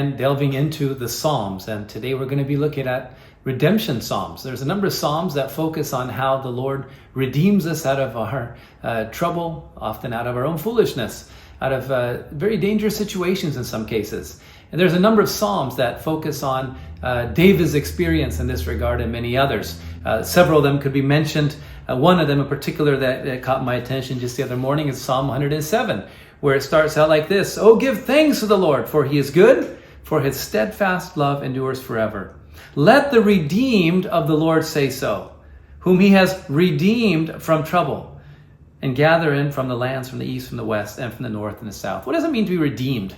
again delving into the Psalms, and today we're going to be looking at redemption Psalms. There's a number of Psalms that focus on how the Lord redeems us out of our trouble, often out of our own foolishness, out of very dangerous situations in some cases. And there's a number of Psalms that focus on David's experience in this regard and many others. Several of them could be mentioned. One of them in particular that caught my attention just the other morning is Psalm 107, where it starts out like this: "Oh, give thanks to the Lord, for he is good, for his steadfast love endures forever. Let the redeemed of the Lord say so, whom he has redeemed from trouble, and gather in from the lands, from the east, from the west, and from the north and the south." What does it mean to be redeemed?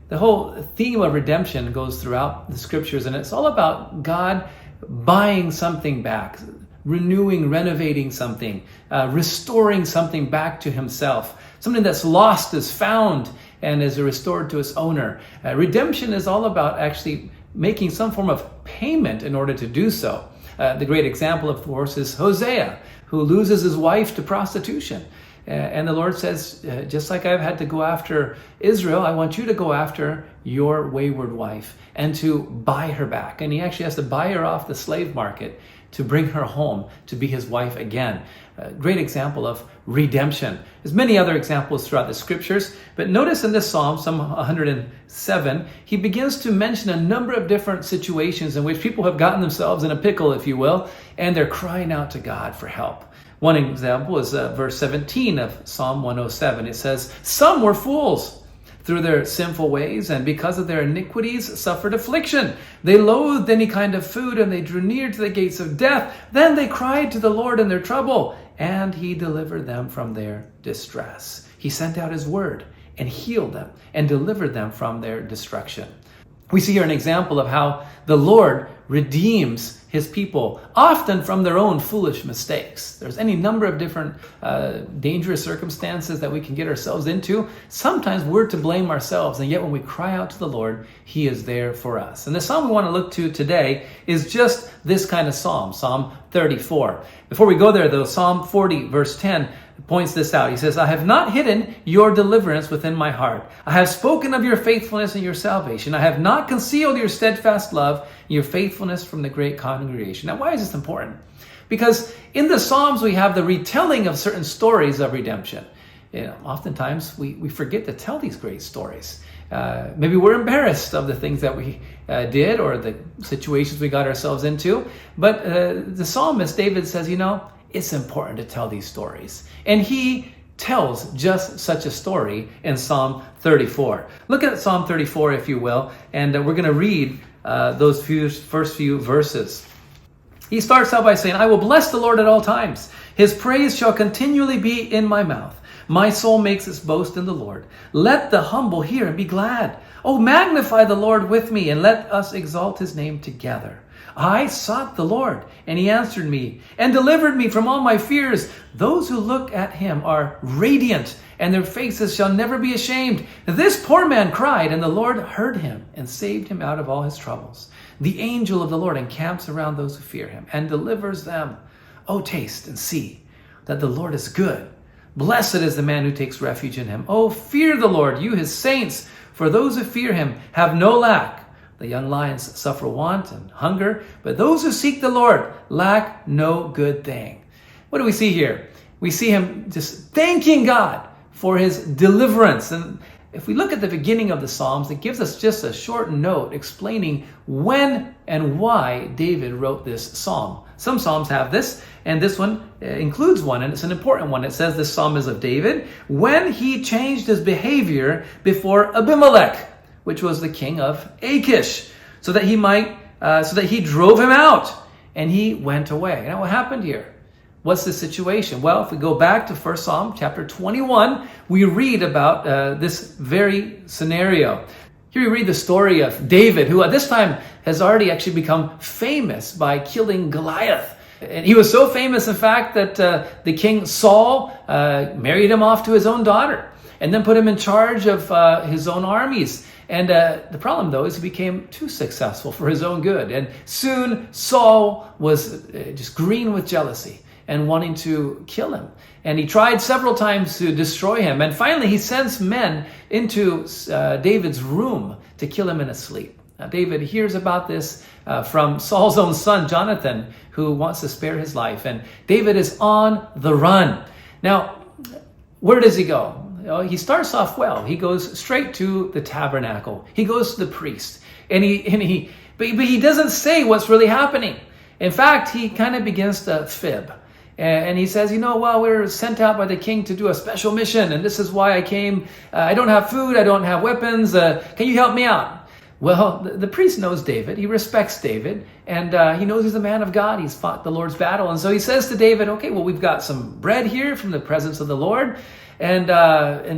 The whole theme of redemption goes throughout the scriptures, and it's all about God buying something back, renewing, renovating something, restoring something back to himself. Something that's lost is found and is restored to its owner. Redemption is all about actually making some form of payment in order to do so. The great example, of course, is Hosea, who loses his wife to prostitution. And the Lord says, just like I've had to go after Israel, I want you to go after your wayward wife and to buy her back. And he actually has to buy her off the slave market to bring her home to be his wife again. A great example of redemption. There's many other examples throughout the scriptures, but notice in this Psalm, Psalm 107, he begins to mention a number of different situations in which people have gotten themselves in a pickle, if you will, and they're crying out to God for help. One example is verse 17 of Psalm 107. It says, "Some were fools through their sinful ways, and because of their iniquities suffered affliction. They loathed any kind of food, and they drew near to the gates of death. Then they cried to the Lord in their trouble, and he delivered them from their distress." He sent out his word and healed them and delivered them from their destruction. We see here an example of how the Lord redeems his people, often from their own foolish mistakes. There's any number of different dangerous circumstances that we can get ourselves into. Sometimes we're to blame ourselves, and yet when we cry out to the Lord, he is there for us. And the psalm we want to look to today is just this kind of psalm, Psalm 34. Before we go there, though, Psalm 40, verse 10, points this out. He says, "I have not hidden your deliverance within my heart. I have spoken of your faithfulness and your salvation. I have not concealed your steadfast love and your faithfulness from the great congregation." Now, why is this important? Because in the Psalms, we have the retelling of certain stories of redemption. Oftentimes, we forget to tell these great stories. Maybe we're embarrassed of the things that we did or the situations we got ourselves into. But the psalmist, David, says, it's important to tell these stories. And he tells just such a story in Psalm 34. Look at Psalm 34, if you will, and we're going to read those first few verses. He starts out by saying, "I will bless the Lord at all times. His praise shall continually be in my mouth. My soul makes its boast in the Lord. Let the humble hear and be glad. Oh, magnify the Lord with me, and let us exalt his name together. I sought the Lord, and he answered me and delivered me from all my fears. Those who look at him are radiant, and their faces shall never be ashamed. This poor man cried, and the Lord heard him and saved him out of all his troubles. The angel of the Lord encamps around those who fear him and delivers them. Oh, taste and see that the Lord is good. Blessed is the man who takes refuge in him. Oh, fear the Lord, you his saints, for those who fear him have no lack. The young lions suffer want and hunger, but those who seek the Lord lack no good thing." What do we see here? We see him just thanking God for his deliverance. And if we look at the beginning of the Psalms, it gives us just a short note explaining when and why David wrote this psalm. Some psalms have this, and this one includes one, and it's an important one. It says this psalm is of David when he changed his behavior before Abimelech, which was the king of Achish, so that he drove him out, and he went away. Now, what happened here? What's the situation? Well, if we go back to 1 Psalm chapter 21, we read about this very scenario. Here we read the story of David, who at this time has already actually become famous by killing Goliath. And he was so famous, in fact, that the king Saul married him off to his own daughter and then put him in charge of his own armies. And the problem, though, is he became too successful for his own good. And soon Saul was just green with jealousy and wanting to kill him. And he tried several times to destroy him. And finally, he sends men into David's room to kill him in his sleep. Now, David hears about this from Saul's own son, Jonathan, who wants to spare his life. And David is on the run. Now, where does he go? He starts off well. He goes straight to the tabernacle. He goes to the priest. But he doesn't say what's really happening. In fact, he kind of begins to fib. And he says, we're sent out by the king to do a special mission. And this is why I came. I don't have food. I don't have weapons. Can you help me out? Well, the priest knows David. He respects David. And he knows he's a man of God. He's fought the Lord's battle. And so he says to David, okay, well, we've got some bread here from the presence of the Lord. And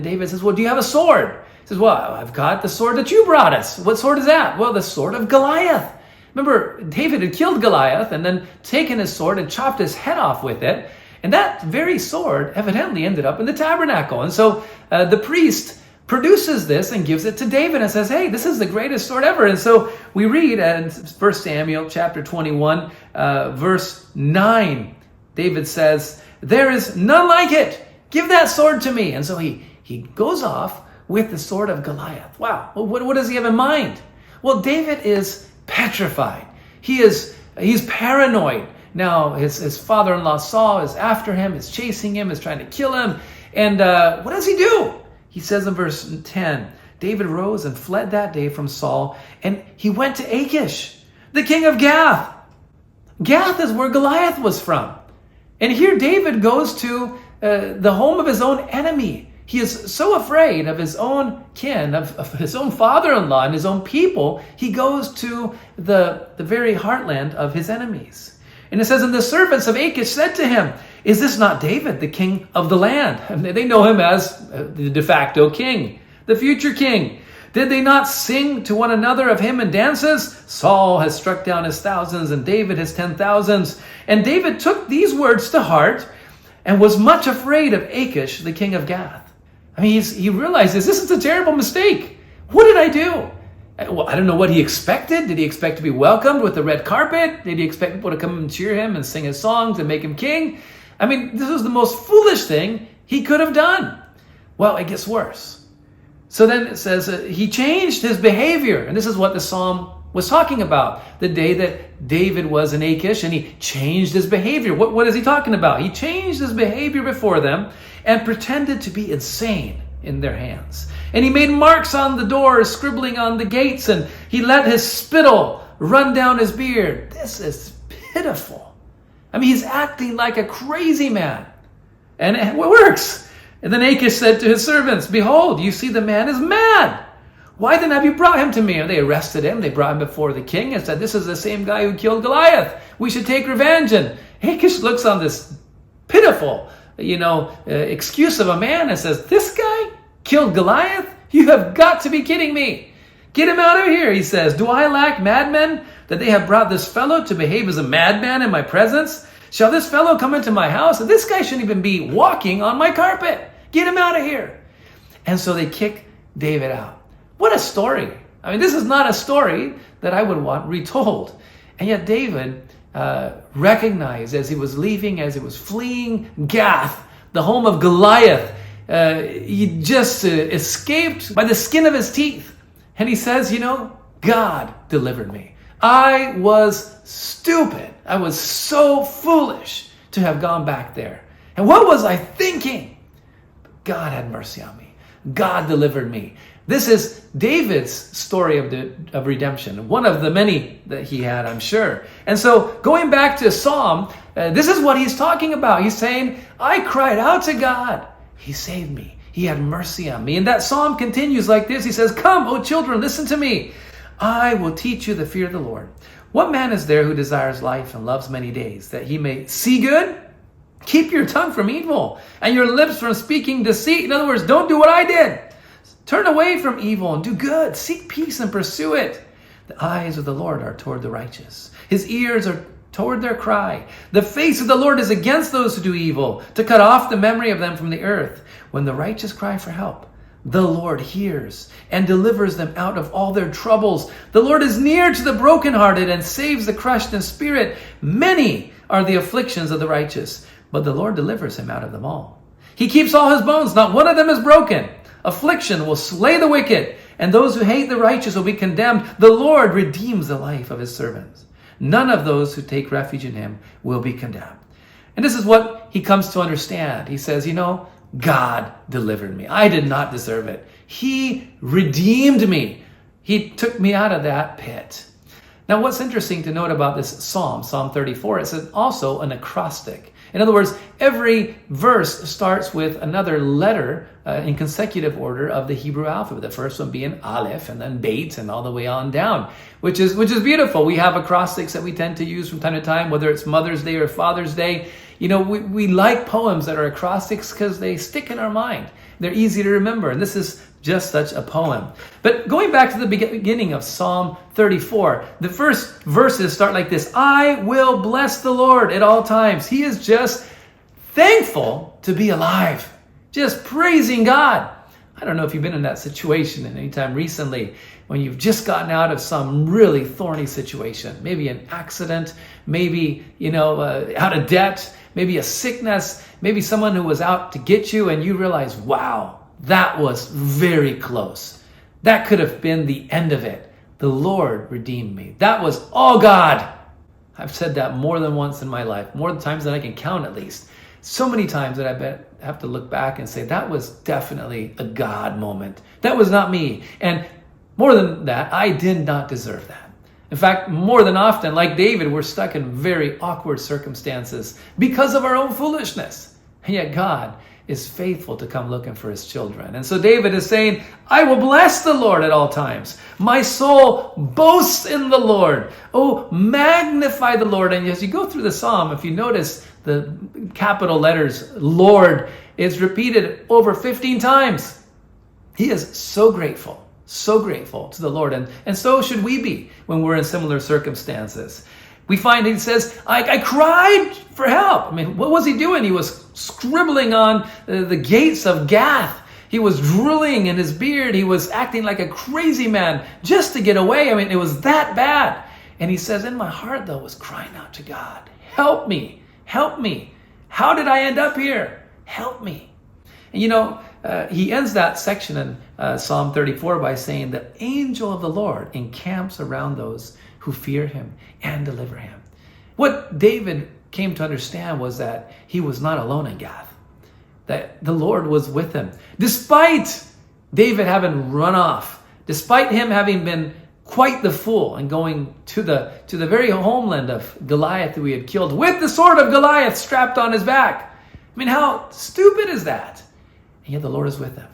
David says, well, do you have a sword? He says, well, I've got the sword that you brought us. What sword is that? Well, the sword of Goliath. Remember, David had killed Goliath and then taken his sword and chopped his head off with it. And that very sword evidently ended up in the tabernacle. And so the priest produces this and gives it to David and says, hey, this is the greatest sword ever. And so we read in 1 Samuel chapter 21, verse 9, David says, there is none like it. Give that sword to me. And so he goes off with the sword of Goliath. Wow. Well, what does he have in mind? Well, David is petrified. He's paranoid. Now, his father-in-law Saul is after him, is chasing him, is trying to kill him. And what does he do? He says in verse 10, David rose and fled that day from Saul, and he went to Achish, the king of Gath. Gath is where Goliath was from. And here David goes to the home of his own enemy. He is so afraid of his own kin, of his own father-in-law and his own people, he goes to the very heartland of his enemies. And it says, and the servants of Achish said to him, is this not David, the king of the land? And they know him as the de facto king, the future king. Did they not sing to one another of him in dances? Saul has struck down his thousands and David his 10,000s. And David took these words to heart and was much afraid of Achish, the king of Gath. I mean, he realizes this is a terrible mistake. What did I do? Well, I don't know what he expected. Did he expect to be welcomed with the red carpet? Did he expect people to come and cheer him and sing his songs and make him king? I mean, this was the most foolish thing he could have done. Well, it gets worse. So then it says he changed his behavior. And this is what the psalm was talking about. The day that David was in Achish and he changed his behavior. What is he talking about? He changed his behavior before them and pretended to be insane in their hands. And he made marks on the doors, scribbling on the gates, and he let his spittle run down his beard. This is pitiful. I mean, he's acting like a crazy man. And it works. And then Achish said to his servants, behold, you see the man is mad. Why then have you brought him to me? And they arrested him. They brought him before the king and said, this is the same guy who killed Goliath. We should take revenge. And Achish looks on this pitiful, excuse of a man and says, this guy killed Goliath? You have got to be kidding me. Get him out of here, he says. Do I lack madmen that they have brought this fellow to behave as a madman in my presence? Shall this fellow come into my house? This guy shouldn't even be walking on my carpet. Get him out of here. And so they kick David out. What a story. I mean, this is not a story that I would want retold. And yet David recognized as he was leaving, as he was fleeing Gath, the home of Goliath, he just escaped by the skin of his teeth. And he says, God delivered me. I was stupid. I was so foolish to have gone back there. And what was I thinking? God had mercy on me. God delivered me. This is David's story of redemption, one of the many that he had, I'm sure. And so going back to Psalm, this is what he's talking about. He's saying, I cried out to God. He saved me. He had mercy on me. And that psalm continues like this. He says, come, O children, listen to me. I will teach you the fear of the Lord. What man is there who desires life and loves many days, that he may see good? Keep your tongue from evil and your lips from speaking deceit. In other words, don't do what I did. Turn away from evil and do good. Seek peace and pursue it. The eyes of the Lord are toward the righteous. His ears are toward their cry. The face of the Lord is against those who do evil, to cut off the memory of them from the earth. When the righteous cry for help, the Lord hears and delivers them out of all their troubles. The Lord is near to the brokenhearted and saves the crushed in spirit. Many are the afflictions of the righteous, but the Lord delivers him out of them all. He keeps all his bones, not one of them is broken. Affliction will slay the wicked, and those who hate the righteous will be condemned. The Lord redeems the life of his servants. None of those who take refuge in him will be condemned. And this is what he comes to understand. He says, God delivered me. I did not deserve it. He redeemed me. He took me out of that pit. Now, what's interesting to note about this Psalm 34, it's also an acrostic. In other words, every verse starts with another letter in consecutive order of the Hebrew alphabet. The first one being Aleph, and then Beit, and all the way on down, which is beautiful. We have acrostics that we tend to use from time to time, whether it's Mother's Day or Father's Day. We like poems that are acrostics because they stick in our mind. They're easy to remember, and this is just such a poem. But going back to the beginning of Psalm 34, the first verses start like this: I will bless the Lord at all times. He is just thankful to be alive, just praising God. I don't know if you've been in that situation at any time recently when you've just gotten out of some really thorny situation, maybe an accident, maybe, out of debt, maybe a sickness, maybe someone who was out to get you, and you realize, wow, that was very close. That could have been the end of it. The Lord redeemed me. That was all God. I've said that more than once in my life, more times than I can count at least. So many times that I have to look back and say, that was definitely a God moment. That was not me. And more than that, I did not deserve that. In fact, more than often, like David, we're stuck in very awkward circumstances because of our own foolishness. And yet God is faithful to come looking for his children. And so David is saying, I will bless the Lord at all times. My soul boasts in the Lord. Oh, magnify the Lord. And as you go through the psalm, if you notice the capital letters, Lord, is repeated over 15 times. He is so grateful to the Lord. And so should we be when we're in similar circumstances. We find he says, I cried for help. I mean, what was he doing? He was scribbling on the gates of Gath. He was drooling in his beard. He was acting like a crazy man just to get away. I mean, it was that bad. And he says, in my heart, though, was crying out to God, help me, help me. How did I end up here? Help me. And he ends that section in Psalm 34 by saying, the angel of the Lord encamps around those who fear him and deliver him. What David came to understand was that he was not alone in Gath, that the Lord was with him. Despite David having run off, despite him having been quite the fool and going to the very homeland of Goliath who he had killed with the sword of Goliath strapped on his back. I mean, how stupid is that? And yet the Lord is with him.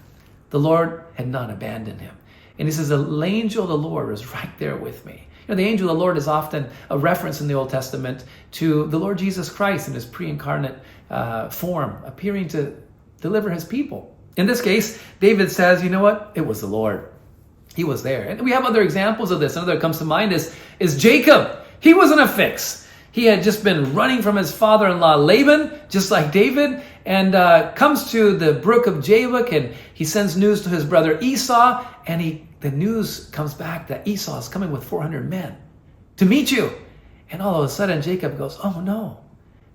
The Lord had not abandoned him. And he says, the angel of the Lord is right there with me. The angel of the Lord is often a reference in the Old Testament to the Lord Jesus Christ in his pre-incarnate form, appearing to deliver his people. In this case, David says, you know what? It was the Lord. He was there. And we have other examples of this. Another that comes to mind is Jacob. He was in a fix. He had just been running from his father-in-law Laban, just like David, and comes to the brook of Jabbok, and he sends news to his brother Esau, and the news comes back that Esau is coming with 400 men to meet you. And all of a sudden, Jacob goes, oh no.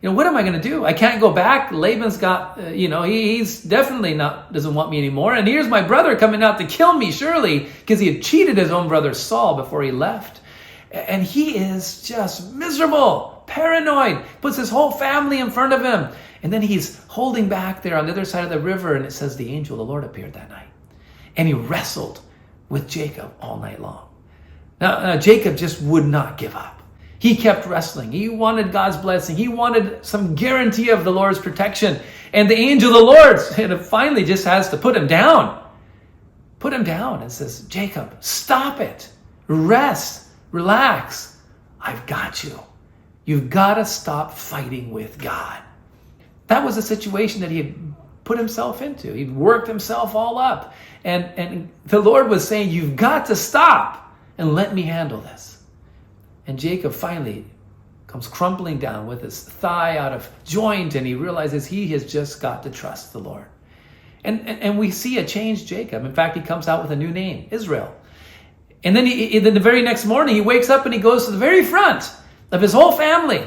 What am I going to do? I can't go back. Laban's got, he's definitely doesn't want me anymore. And here's my brother coming out to kill me, surely, because he had cheated his own brother Saul before he left. And he is just miserable, paranoid, puts his whole family in front of him. And then he's holding back there on the other side of the river, and it says the angel of the Lord appeared that night. And he wrestled with Jacob all night long. Now, Jacob just would not give up. He kept wrestling. He wanted God's blessing. He wanted some guarantee of the Lord's protection. And the angel of the Lord finally just has to put him down. Put him down and says, Jacob, stop it. Rest. Relax. I've got you. You've got to stop fighting with God. That was a situation that he had put himself into. He'd worked himself all up. And the Lord was saying, you've got to stop and let me handle this. And Jacob finally comes crumpling down with his thigh out of joint, and he realizes he has just got to trust the Lord. And we see a changed Jacob. In fact, he comes out with a new name, Israel. And then the very next morning, he wakes up and he goes to the very front of his whole family.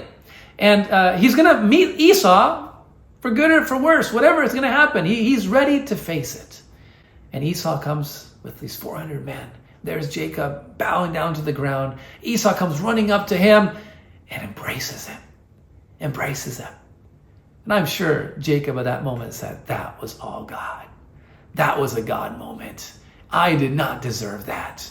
And he's going to meet Esau for good or for worse, whatever is going to happen. He's ready to face it. And Esau comes with these 400 men. There's Jacob bowing down to the ground. Esau comes running up to him and embraces him. Embraces him. And I'm sure Jacob at that moment said, that was all God. That was a God moment. I did not deserve that.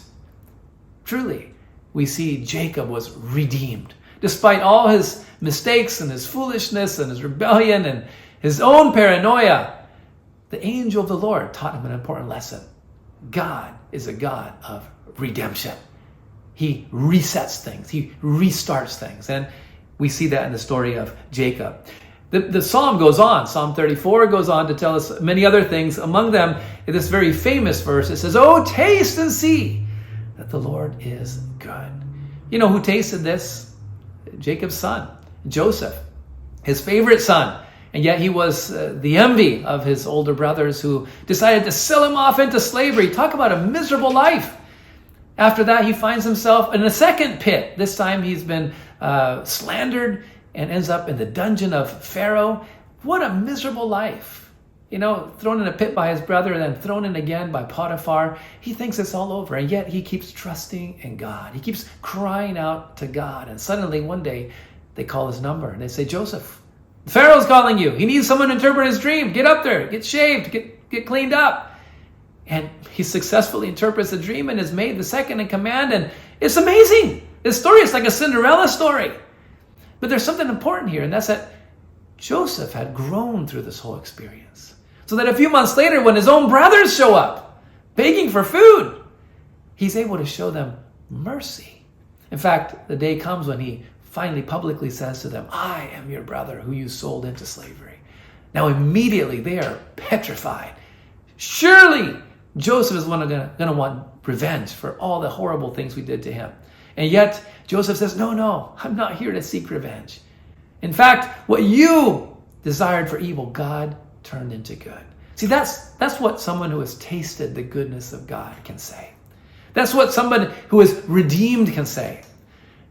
Truly, we see Jacob was redeemed. Despite all his mistakes and his foolishness and his rebellion and his own paranoia, the angel of the Lord taught him an important lesson. God is a God of redemption. He resets things. He restarts things. And we see that in the story of Jacob. The psalm goes on. Psalm 34 goes on to tell us many other things. Among them, in this very famous verse, it says, "Oh, taste and see that the Lord is good." You know who tasted this? Jacob's son, Joseph, his favorite son. And yet he was the envy of his older brothers who decided to sell him off into slavery. Talk about a miserable life. After that, he finds himself in a second pit. This time he's been slandered and ends up in the dungeon of Pharaoh. What a miserable life. You know, thrown in a pit by his brother and then thrown in again by Potiphar. He thinks it's all over, and yet he keeps trusting in God. He keeps crying out to God. And suddenly one day they call his number and they say, "Joseph, Pharaoh's calling you. He needs someone to interpret his dream. Get up there, get shaved, get cleaned up." And he successfully interprets the dream and is made the second in command. And it's amazing. This story is like a Cinderella story. But there's something important here, and that's that Joseph had grown through this whole experience. So that a few months later, when his own brothers show up, begging for food, he's able to show them mercy. In fact, the day comes when he finally publicly says to them, "I am your brother who you sold into slavery." Now immediately they are petrified. Surely Joseph is going to want revenge for all the horrible things we did to him. And yet Joseph says, no, I'm not here to seek revenge. In fact, what you desired for evil, God turned into good. See, that's what someone who has tasted the goodness of God can say. That's what someone who is redeemed can say.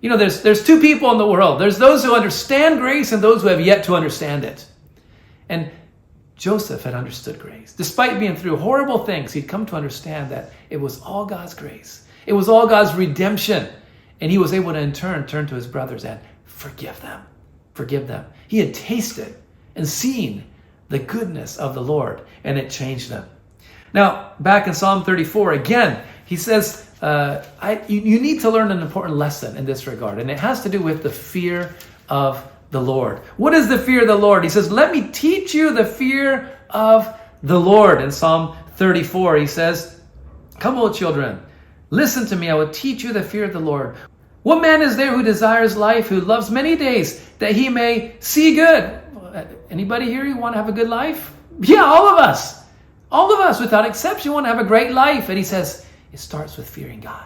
You know, there's two people in the world. There's those who understand grace and those who have yet to understand it. And Joseph had understood grace. Despite being through horrible things, he'd come to understand that it was all God's grace. It was all God's redemption. And he was able to in turn to his brothers and forgive them. Forgive them. He had tasted and seen the goodness of the Lord, and it changed them. Now, back in Psalm 34, again, he says, you need to learn an important lesson in this regard, and it has to do with the fear of the Lord. What is the fear of the Lord? He says, "Let me teach you the fear of the Lord." In Psalm 34, he says, "Come, O children, listen to me. I will teach you the fear of the Lord. What man is there who desires life, who loves many days, that he may see good?" Anybody here who want to have a good life? Yeah, all of us. All of us, without exception, want to have a great life. And he says, it starts with fearing God.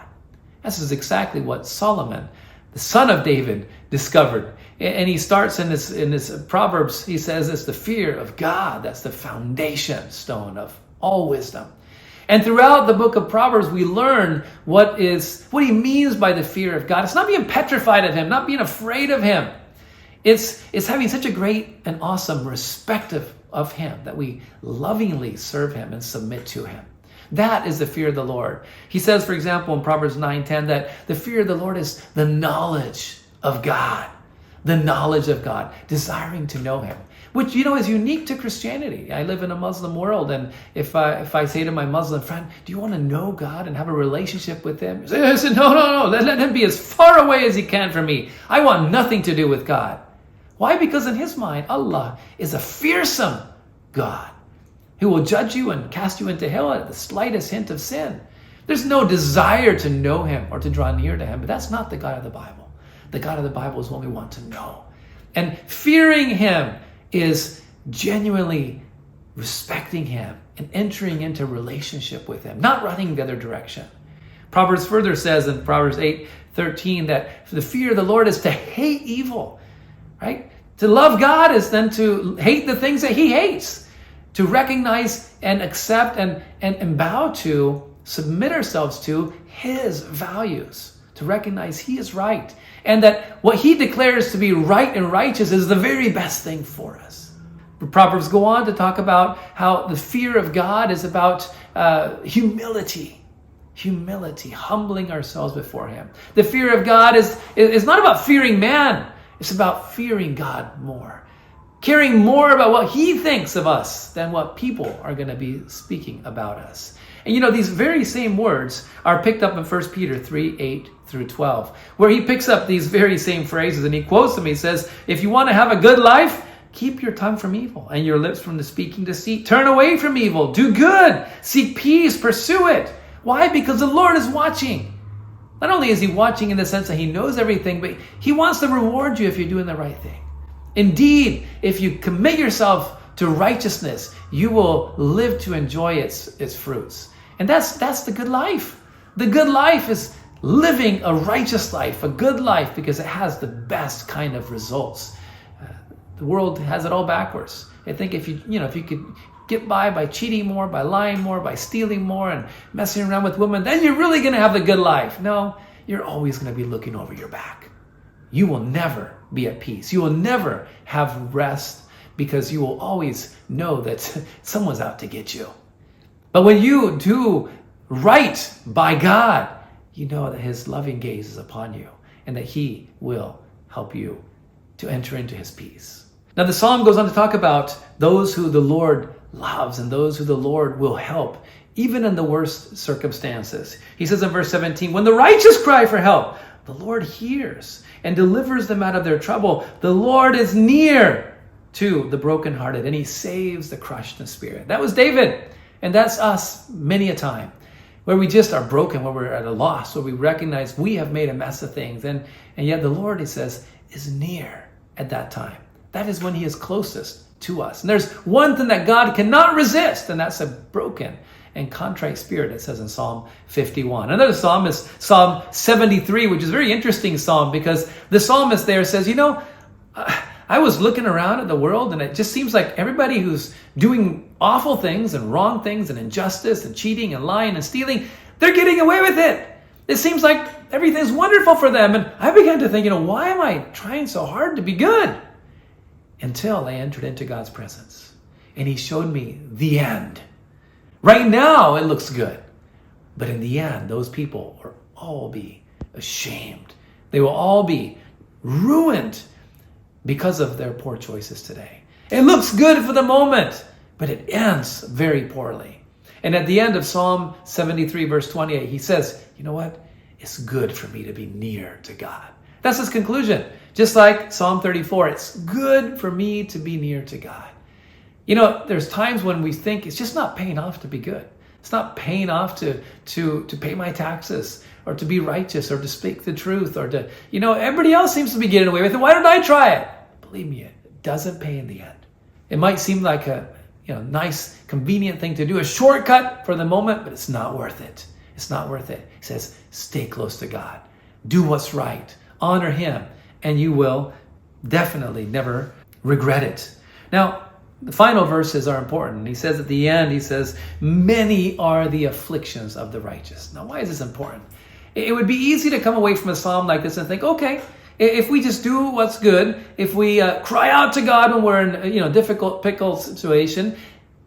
This is exactly what Solomon, the son of David, discovered. And he starts in this Proverbs, he says it's the fear of God. That's the foundation stone of all wisdom. And throughout the book of Proverbs, we learn what he means by the fear of God. It's not being petrified of him, not being afraid of him. It's having such a great and awesome respect of him that we lovingly serve him and submit to him. That is the fear of the Lord. He says, for example, in Proverbs 9:10, that the fear of the Lord is the knowledge of God. The knowledge of God, desiring to know him, which, you know, is unique to Christianity. I live in a Muslim world, and if I say to my Muslim friend, "Do you want to know God and have a relationship with him?" I said, no, let him be as far away as he can from me. I want nothing to do with God. Why? Because in his mind, Allah is a fearsome God who will judge you and cast you into hell at the slightest hint of sin. There's no desire to know him or to draw near to him, but that's not the God of the Bible. The God of the Bible is one we want to know. And fearing him is genuinely respecting him and entering into relationship with him, not running the other direction. Proverbs further says in Proverbs 8:13 that the fear of the Lord is to hate evil, right? To love God is then to hate the things that he hates, to recognize and accept and bow to, submit ourselves to his values, to recognize he is right, and that what he declares to be right and righteous is the very best thing for us. The Proverbs go on to talk about how the fear of God is about humility. Humility, humbling ourselves before him. The fear of God is not about fearing man. It's about fearing God more. Caring more about what he thinks of us than what people are going to be speaking about us. And you know, these very same words are picked up in 1 Peter 3, 8 through 12, where he picks up these very same phrases and he quotes them. He says, if you want to have a good life, keep your tongue from evil and your lips from the speaking deceit. Turn away from evil. Do good. Seek peace. Pursue it. Why? Because the Lord is watching. Not only is he watching in the sense that he knows everything, but he wants to reward you if you're doing the right thing. Indeed, if you commit yourself to righteousness, you will live to enjoy its fruits. And that's the good life. The good life is living a righteous life, a good life, because it has the best kind of results. The world has it all backwards. I think if you could get by cheating more, by lying more, by stealing more, and messing around with women, then you're really going to have the good life. No, you're always going to be looking over your back. You will never be at peace. You will never have rest because you will always know that someone's out to get you. But when you do right by God, you know that his loving gaze is upon you and that he will help you to enter into his peace. Now the psalm goes on to talk about those who the Lord loves and those who the Lord will help, even in the worst circumstances. He says in verse 17, when the righteous cry for help, the Lord hears and delivers them out of their trouble. The Lord is near to the brokenhearted and he saves the crushed in spirit. That was David. And that's us many a time where we just are broken, where we're at a loss, where we recognize we have made a mess of things. And yet the Lord, he says, is near at that time. That is when he is closest to us. And there's one thing that God cannot resist, and that's a broken and contrite spirit, it says in Psalm 51. Another psalm is Psalm 73, which is a very interesting psalm because the psalmist there says, I was looking around at the world and it just seems like everybody who's doing awful things and wrong things and injustice and cheating and lying and stealing, they're getting away with it. It seems like everything's wonderful for them. And I began to think, why am I trying so hard to be good? Until I entered into God's presence and he showed me the end. Right now, it looks good. But in the end, those people will all be ashamed. They will all be ruined because of their poor choices today. It looks good for the moment, but it ends very poorly. And at the end of Psalm 73, verse 28, he says, you know what? It's good for me to be near to God. That's his conclusion. Just like Psalm 34, it's good for me to be near to God. There's times when we think it's just not paying off to be good. It's not paying off to pay my taxes or to be righteous or to speak the truth or to, everybody else seems to be getting away with it. Why don't I try it? Believe me, it doesn't pay in the end. It might seem like a nice, convenient thing to do, a shortcut for the moment, but it's not worth it. It's not worth it. He says, stay close to God. Do what's right. Honor him, and you will definitely never regret it. Now, the final verses are important. He says at the end, he says, many are the afflictions of the righteous. Now, why is this important? It would be easy to come away from a psalm like this and think, okay, if we just do what's good, if we cry out to God when we're in a difficult pickle situation,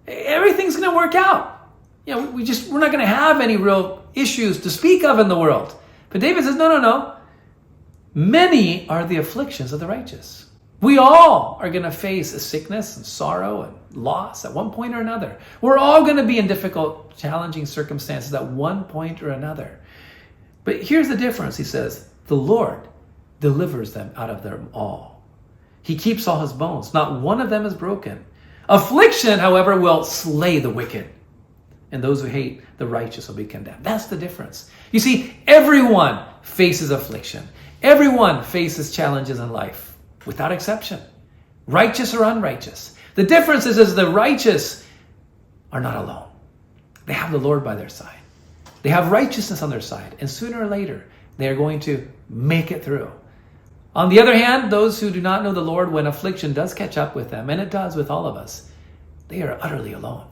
everything's going to work out. We're not going to have any real issues to speak of in the world. But David says, no. Many are the afflictions of the righteous. We all are going to face a sickness and sorrow and loss at one point or another. We're all going to be in difficult, challenging circumstances at one point or another. But here's the difference. He says, the Lord delivers them out of them all. He keeps all his bones. Not one of them is broken. Affliction, however, will slay the wicked. And those who hate the righteous will be condemned. That's the difference. You see, everyone faces affliction. Everyone faces challenges in life. Without exception, righteous or unrighteous. The difference is the righteous are not alone. They have the Lord by their side. They have righteousness on their side. And sooner or later, they are going to make it through. On the other hand, those who do not know the Lord, when affliction does catch up with them, and it does with all of us, they are utterly alone.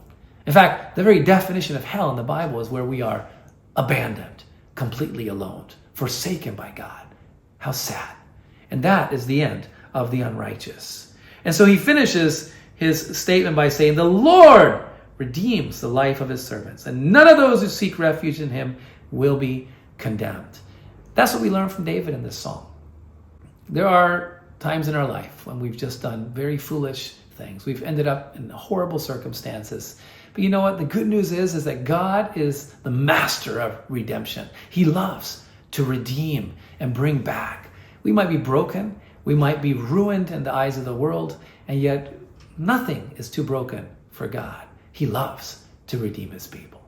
In fact, the very definition of hell in the Bible is where we are abandoned, completely alone, forsaken by God. How sad. And that is the end of the unrighteous. And so he finishes his statement by saying, the Lord redeems the life of his servants, and none of those who seek refuge in him will be condemned. That's what we learn from David in this psalm. There are times in our life when we've just done very foolish things. We've ended up in horrible circumstances. But you know what? The good news is that God is the master of redemption. He loves to redeem and bring back. We might be broken. We might be ruined in the eyes of the world. And yet nothing is too broken for God. He loves to redeem his people.